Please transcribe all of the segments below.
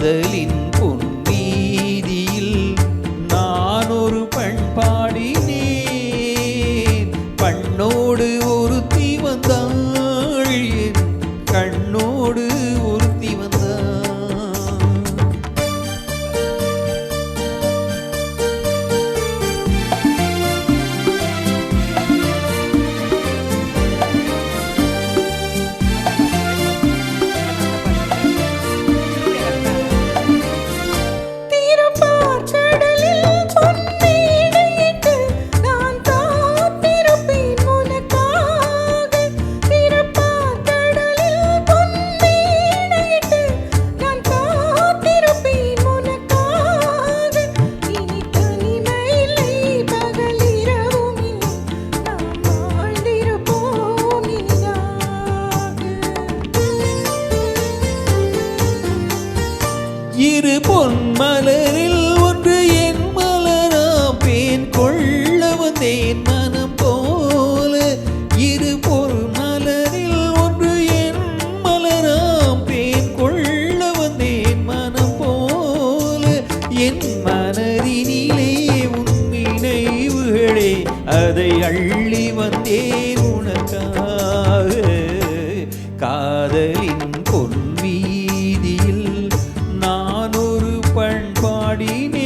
காதலின் பொன்வீதியில் நான் ஒரு பண் பாடினேன். பண்ணோடு ஒருத்தி வந்தாள், என் கண்ணோடு ஒருத்தி வந்தாள். இரு பொன்மலரில் ஒன்று என் மலராம் பேன் கொள்ள வந்தேன் மனம் போல. இரு பொன்மலரில் ஒன்று என் மலராம் பேன் கொள்ள வந்தேன் மனம் போல. என் மனதினிலே உன் நினைவுகளே, அதை அள்ளி வந்தேன் உனக்காக. காதலின் பொன்வீதியில் நான் ஒரு பண் பாடினேன்.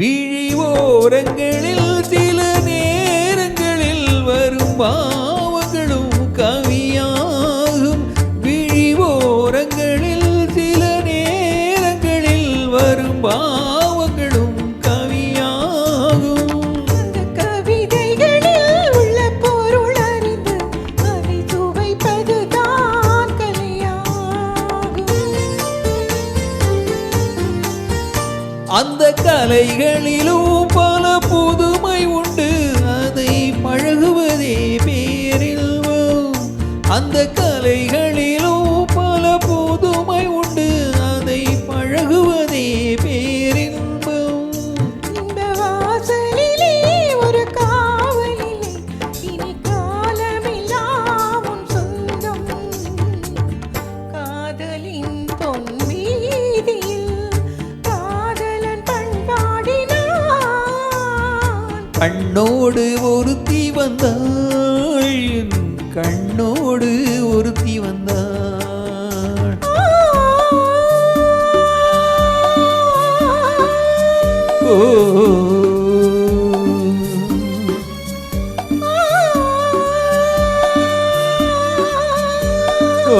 விழி ஓரங்களில் சில நேரங்களில் வரும் பாவங்களும் கவியாகும். விழி ஓரங்களில் சில நேரங்களில் வரும் பாவங்களும் கவியாகும். அந்த கவிதைகளில் உள்ள பொருள் அறிந்து அதை சுவைப்பதுதான் கலையாகும். அந்த கலைகளிலும் பல புதுமை உண்டு, அதை பழகுவதே பேரின்பம். அந்த கலைகளிலும் பல புதுமை உண்டு, அதை பழகுவதே பேரின்பம். இந்த வாசலிலே ஒரு காவலிலே இனி காலமெல்லாம் உன் சொந்தம். காதலின் பொன்வீதியில் காதலன் பண்பாடினான். கண்ணோடு ஒருத்தி வந்தாள், என் கண்ணோடு ஒருத்தி வந்தாள். ஓ ஓ